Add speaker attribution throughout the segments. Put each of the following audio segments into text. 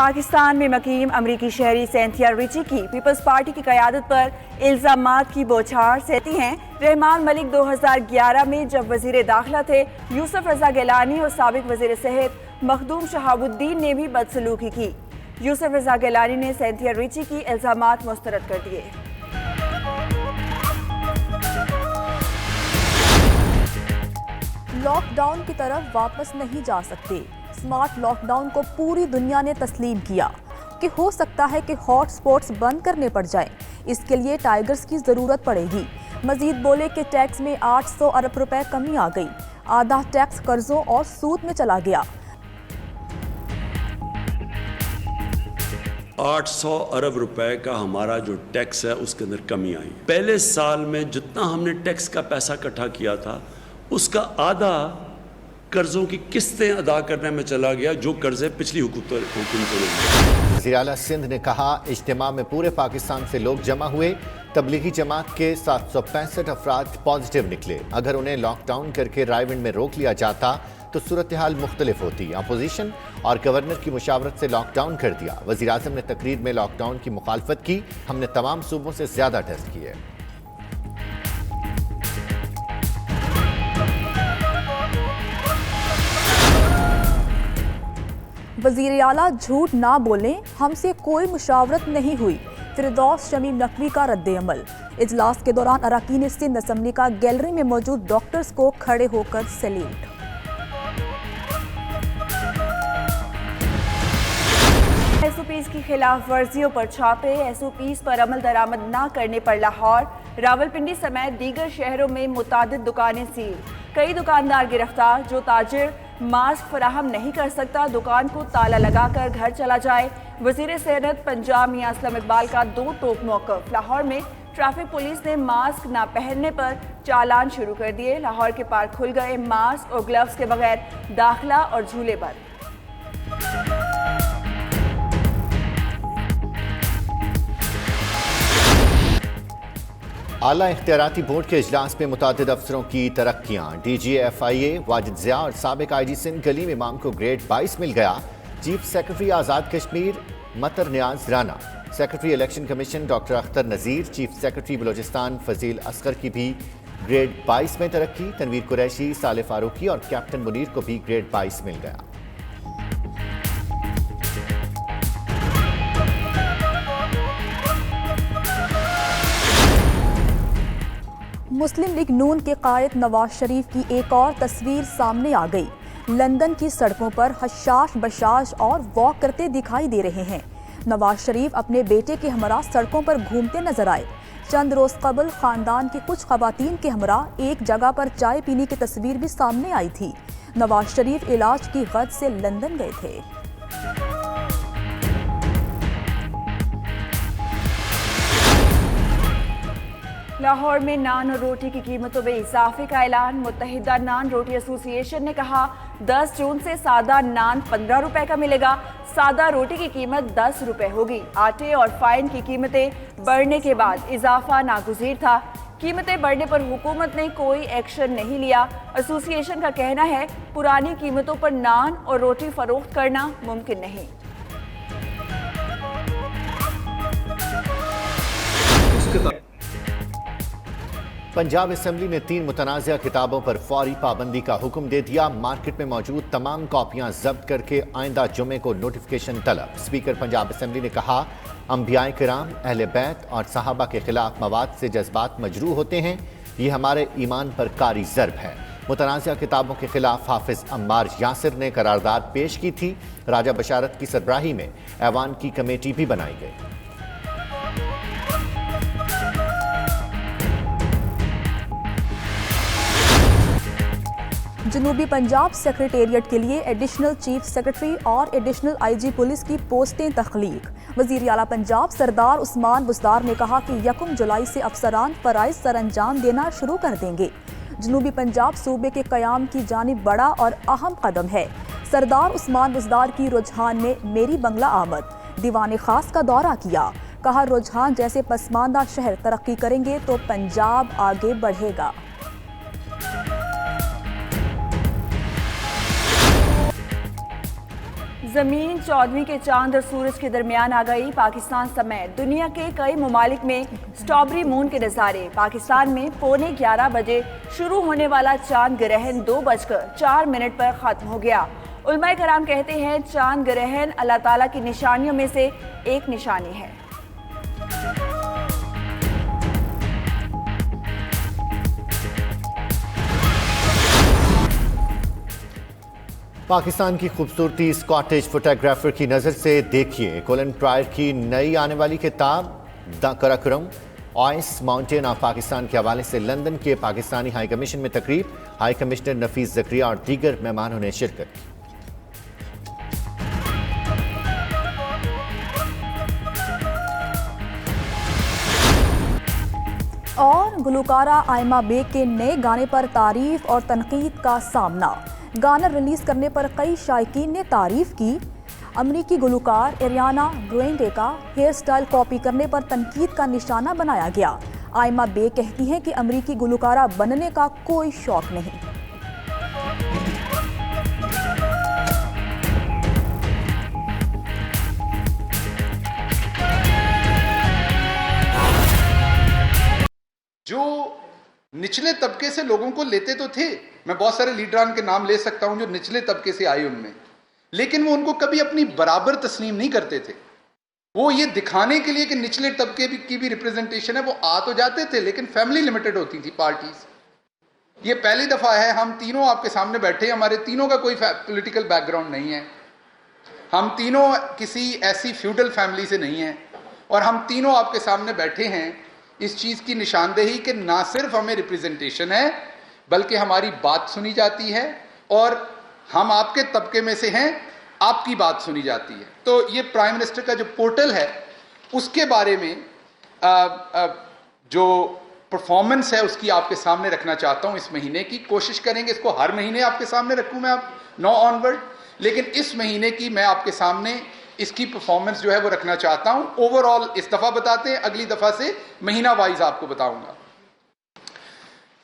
Speaker 1: पाकिस्तान में मकीम अमरीकी शहरी सेंथिया रिची की पीपल्स पार्टी की क़यादत पर इल्ज़ामात की बौछार सहती हैं। रहमान मलिक 2011 में जब वज़ीर दाखिला थे, यूसुफ रज़ा गिलानी और साबिक वज़ीर सेहत मखदूम शहाबुद्दीन ने भी बदसलूकी की। यूसुफ रज़ा गिलानी ने सेंथिया रिची की इल्ज़ामात मुस्तरद कर दिए।
Speaker 2: लॉकडाउन की तरफ वापस नहीं जा सकते। स्मार्ट लॉकडाउन को पूरी दुनिया ने तस्लीम किया कि हो सकता है कि हॉटस्पॉट्स बंद करने पड़ जाएं। इसके लिए टाइगर्स की जरूरत पड़ेगी। मजीद बोले कि टैक्स में 800 अरब रुपए कमी आ गई। आधा टैक्स कर्जों और सूद में चला गया।
Speaker 3: 800 अरब रुपए का हमारा जो टैक्स है उसके अंदर कमी आई। पहले साल में जितना हमने टैक्स का पैसा इकट्ठा किया था उसका आधा कर्जों की किस्तें अदा करने में चला गया, जो कर्जे पिछली हुकूमतों ने।
Speaker 4: वज़ीर आला सिंध ने कहा, इज्तिमा में पूरे पाकिस्तान से लोग जमा हुए। तबलीगी जमात के 765 अफराद पॉजिटिव निकले। अगर उन्हें लॉकडाउन करके रायविंड में रोक लिया जाता तो सूरत हाल मुख्तलिफ होती। अपोजिशन और गवर्नर की मुशावरत से लॉकडाउन कर दिया। वज़ीर आज़म ने तकरीर में लॉकडाउन की मुखालफत की। हमने तमाम सूबों से ज्यादा टेस्ट किए।
Speaker 2: वज़ीर आला झूठ ना बोलें, हमसे कोई मुशावरत नहीं हुई। फिरदौस शमीम नकवी का रद्द-ए-अमल। इजलास के दौरान अरकान सिंध असम्बली का गैलरी में मौजूद डॉक्टर्स को खड़े होकर सैल्यूट।
Speaker 1: SOPs की खिलाफ वर्जियों पर छापे। SOPs पर अमल दरामद न करने पर लाहौर, रावलपिंडी समेत दीगर शहरों में मुतादिद दुकानें सील। कई दुकानदार गिरफ्तार। जो ताजिर मास्क फराहम नहीं कर सकता, दुकान को ताला लगाकर घर चला जाए। वजीर सेहत पंजाब मियां असलम इकबाल का 2 टोक मौक़िफ़। लाहौर में ट्रैफिक पुलिस ने मास्क न पहनने पर चालान शुरू कर दिए। लाहौर के पार्क खुल गए। मास्क और ग्लव्स के बगैर दाखिला और झूले बंद।
Speaker 4: आला इख्तियाराती बोर्ड के इजलास में मुतादिद अफसरों की तरक्कियां। DG FIA वाजिद ज़िया और साबिक IG सिंध कलीम इमाम को ग्रेड 22 मिल गया। चीफ सेक्रेटरी आज़ाद कश्मीर मतर Niaz Rana, secretary election commission doctor Akhtar Nazir, chief secretary Balochistan Fazeel Asghar की भी ग्रेड 22 में तरक्की। तनवीर कुरैशी, साले फारूकी और कैप्टन मुनीर को भी ग्रेड 22 मिल गया।
Speaker 2: मुस्लिम लीग नून के कायद नवाज शरीफ की एक और तस्वीर सामने आ गई। लंदन की सड़कों पर हशाश बशाश और वॉक करते दिखाई दे रहे हैं। नवाज शरीफ अपने बेटे के हमरा सड़कों पर घूमते नजर आए। चंद रोज कबल खानदान की कुछ खवातीन के हमरा एक जगह पर चाय पीने की तस्वीर भी सामने आई थी। नवाज शरीफ इलाज की गरज से लंदन गए थे।
Speaker 1: लाहौर में नान और रोटी की कीमतों में इजाफे का ऐलान। मुत्तहिदा नान रोटी एसोसिएशन ने कहा, 10 जून से सादा नान 15 रुपए का मिलेगा। सादा रोटी की कीमत 10 रुपए होगी। आटे और फाइन की कीमतें बढ़ने के बाद इजाफा नागुज़ीर था। कीमतें बढ़ने पर हुकूमत ने कोई एक्शन नहीं लिया। एसोसिएशन का कहना है, पुरानी कीमतों पर नान और रोटी फरोख्त करना मुमकिन नहीं।
Speaker 4: पंजाब असम्बली ने 3 मुतनाज़ा किताबों पर फौरी पाबंदी का हुक्म दे दिया। मार्केट में मौजूद तमाम कॉपियां जब्त करके आइंदा जुमे को नोटिफिकेशन तलब। स्पीकर पंजाब असम्बली ने कहा, अंबियाए किराम, अहले बैत और सहाबा के खिलाफ मवाद से जज्बात मजरूह होते हैं। ये हमारे ईमान पर कारी ज़र्ब है। मुतनाज़ा किताबों के खिलाफ हाफिज अम्मार यासिर ने करारदाद पेश की थी। राजा बशारत की सरबराही में ऐवान की कमेटी भी बनाई गई।
Speaker 2: जनूबी पंजाब सेक्रेटेरिएट के लिए एडिशनल चीफ सेक्रेटरी और एडिशनल IG पुलिस की पोस्टें तख्लीक। वज़ीर आला पंजाब सरदार उस्मान बुज़दार ने कहा कि 1 जुलाई से अफसरान फ़राइज़ सरअंजाम देना शुरू कर देंगे। जनूबी पंजाब सूबे के क़याम की जानिब बड़ा और अहम कदम है। सरदार उस्मान बुज़दार की रुझान में मेरी बंगला आमद। दीवान खास का दौरा किया। कहा, रुझान जैसे पसमानदा शहर तरक्की करेंगे तो पंजाब आगे बढ़ेगा।
Speaker 1: जमीन 14वीं के चांद और सूरज के दरमियान आ गई। पाकिस्तान समेत दुनिया के कई ममालिक में स्ट्रॉबेरी मून के नज़ारे। पाकिस्तान में 11:15 बजे शुरू होने वाला चांद ग्रहण 2:04 पर ख़त्म हो गया। उलमाए कराम कहते हैं चांद ग्रहण अल्लाह ताला की निशानियों में से एक निशानी है।
Speaker 4: पाकिस्तान की खूबसूरती स्कॉटिश फोटोग्राफर की नज़र से देखिए कोलन ट्रायर की नई आने वाली किताब the Karakoram ice mountain of Pakistan के हवाले से लंदन के पाकिस्तानी हाई कमीशन में तकरीब। हाई कमिश्नर नफीस जकरिया और दीगर मेहमानों ने शिरकत की।
Speaker 2: और गुलकारा आयमा बेग के नए गाने पर तारीफ और तनकीद का सामना। गाना रिलीज करने पर कई शायकीन ने तारीफ की। अमरीकी गुलकार एरियाना ग्रैंडे का हेयर स्टाइल कॉपी करने पर तनकीद का निशाना बनाया गया। आयमा बेग कहती हैं कि अमरीकी गुलकारा बनने का कोई शौक नहीं।
Speaker 5: जो निचले तबके से लोगों को लेते तो थे, मैं बहुत सारे लीडरान के नाम ले सकता हूं जो निचले तबके से आए उनमें, लेकिन वो उनको कभी अपनी बराबर तस्लीम नहीं करते थे। वो ये दिखाने के लिए कि निचले तबके की भी रिप्रेजेंटेशन है, वो आ तो जाते थे लेकिन फैमिली लिमिटेड होती थी पार्टीज। ये पहली दफा है हम तीनों आपके सामने बैठे, हमारे तीनों का कोई पॉलिटिकल बैकग्राउंड नहीं है, हम तीनों किसी ऐसी फ्यूडल फैमिली से नहीं हैं, और हम तीनों आपके सामने बैठे हैं इस चीज़ की निशानदेही कि ना सिर्फ हमें रिप्रेजेंटेशन है बल्कि हमारी बात सुनी जाती है, और हम आपके तबके में से हैं, आपकी बात सुनी जाती है। तो ये प्राइम मिनिस्टर का जो पोर्टल है उसके बारे में जो परफॉर्मेंस है उसकी आपके सामने रखना चाहता हूँ। इस महीने की कोशिश करेंगे इसको हर महीने आपके सामने रखूँ मैं, आप 9 ऑनवर्ड, लेकिन इस महीने की मैं आपके सामने इसकी परफॉर्मेंस जो है वो रखना चाहता हूं। ओवरऑल इस दफा बताते हैं, अगली दफा से महीना वाइज आपको बताऊंगा।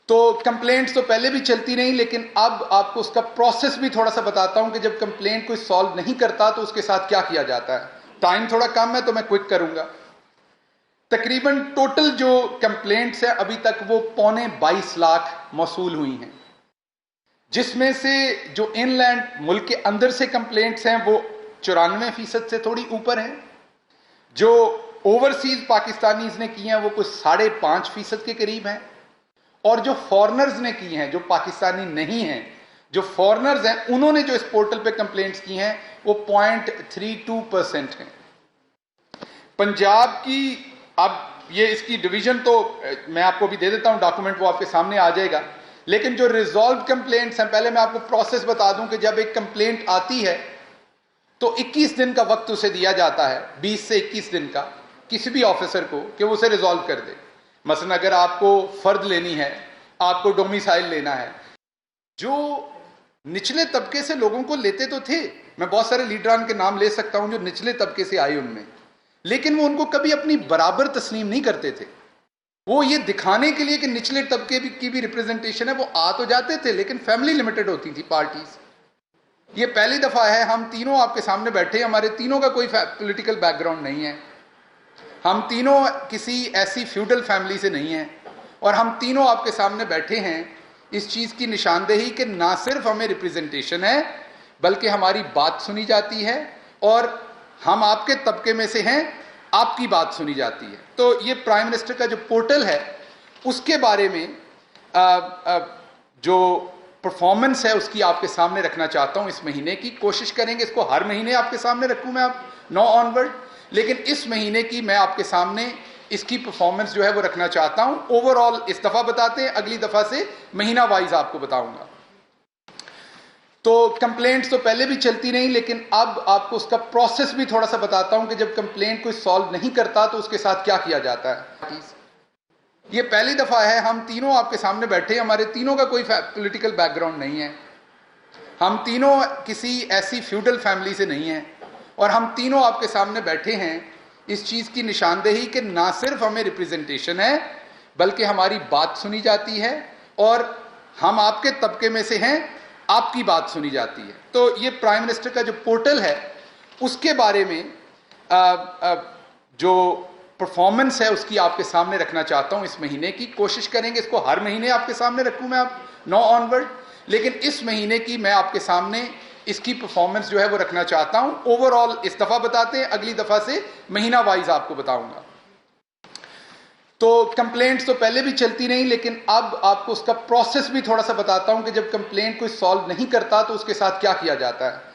Speaker 5: तो कंप्लेंट्स तो पहले भी चलती रही, लेकिन अब आपको उसका प्रोसेस भी थोड़ा सा बताता हूं कि जब कंप्लेंट कोई सॉल्व नहीं करता तो उसके साथ क्या किया जाता है। टाइम थोड़ा कम है तो मैं क्विक करूंगा। तकरीबन टोटल जो कंप्लेंट्स है अभी तक वो 22 लाख मौसूल हुई हैं, जिसमें से जो इनलैंड मुल्क के अंदर से कंप्लेंट्स हैं वो 94% से थोड़ी ऊपर हैं। जो ओवरसीज पाकिस्तानीज ने की हैं वो कुछ 5.5% के करीब हैं, और जो फॉरेनर्स ने की हैं, जो पाकिस्तानी नहीं हैं, जो फॉरेनर्स हैं, उन्होंने जो इस पोर्टल पे कंप्लेंट्स की हैं वो 0.32% हैं। पंजाब की अब ये इसकी डिवीजन तो मैं आपको भी दे देता हूं, डॉक्यूमेंट वो आपके सामने आ जाएगा, लेकिन जो रिजॉल्व कंप्लेंट्स हैं, पहले मैं आपको प्रोसेस बता दूं कि जब एक कंप्लेंट आती है तो 21 दिन का वक्त उसे दिया जाता है, 20 से 21 दिन का, किसी भी ऑफिसर को कि वो उसे रिजॉल्व कर दे। मसलन अगर आपको फर्द लेनी है, आपको डोमिसाइल लेना है। जो निचले तबके से लोगों को लेते तो थे, मैं बहुत सारे लीडरान के नाम ले सकता हूं जो निचले तबके से आए उनमें, लेकिन वो उनको कभी अपनी बराबर तस्लीम नहीं करते थे। वो ये दिखाने के लिए कि निचले तबके की भी रिप्रेजेंटेशन है, वो आ तो जाते थे लेकिन फैमिली लिमिटेड होती थी पार्टीज। ये पहली दफा है हम तीनों आपके सामने बैठे, हमारे तीनों का कोई पॉलिटिकल बैकग्राउंड नहीं है, हम तीनों किसी ऐसी फ्यूडल फैमिली से नहीं हैं, और हम तीनों आपके सामने बैठे हैं इस चीज़ की निशानदेही कि ना सिर्फ हमें रिप्रेजेंटेशन है बल्कि हमारी बात सुनी जाती है, और हम आपके तबके में से हैं, आपकी बात सुनी जाती है। तो ये प्राइम मिनिस्टर का जो पोर्टल है उसके बारे में जो परफॉर्मेंस है उसकी आपके सामने रखना चाहता हूं। इस महीने की कोशिश करेंगे इसको हर महीने आपके सामने रखूं मैं, आप 9 ऑनवर्ड, लेकिन इस महीने की मैं आपके सामने इसकी परफॉर्मेंस जो है वो रखना चाहता हूं। ओवरऑल इस दफा बताते हैं, अगली दफा से महीना वाइज आपको बताऊंगा। तो कंप्लेंट्स तो पहले भी चलती रही, लेकिन अब आपको उसका प्रोसेस भी थोड़ा सा बताता हूं कि जब कंप्लेंट कोई सॉल्व नहीं करता तो उसके साथ क्या किया जाता है। ये पहली दफा है हम तीनों आपके सामने बैठे, हमारे तीनों का कोई पॉलिटिकल बैकग्राउंड नहीं है, हम तीनों किसी ऐसी फ्यूडल फैमिली से नहीं हैं, और हम तीनों आपके सामने बैठे हैं इस चीज़ की निशानदेही कि ना सिर्फ हमें रिप्रेजेंटेशन है बल्कि हमारी बात सुनी जाती है, और हम आपके तबके में से हैं, आपकी बात सुनी जाती है। तो ये प्राइम मिनिस्टर का जो पोर्टल है उसके बारे में जो परफॉर्मेंस है उसकी आपके सामने रखना चाहता हूं इस महीने की। कोशिश करेंगे इसको हर महीने आपके सामने रखूं मैं, आप 9 ऑनवर्ड, लेकिन इस महीने की मैं आपके सामने इसकी परफॉर्मेंस जो है वो रखना चाहता हूं। ओवरऑल इस दफा बताते हैं, अगली दफा से महीना वाइज आपको बताऊंगा। तो कंप्लेंट्स तो पहले भी चलती रही, लेकिन अब आपको उसका प्रोसेस भी थोड़ा सा बताता हूं कि जब कंप्लेंट कोई सॉल्व नहीं करता तो उसके साथ क्या किया जाता है।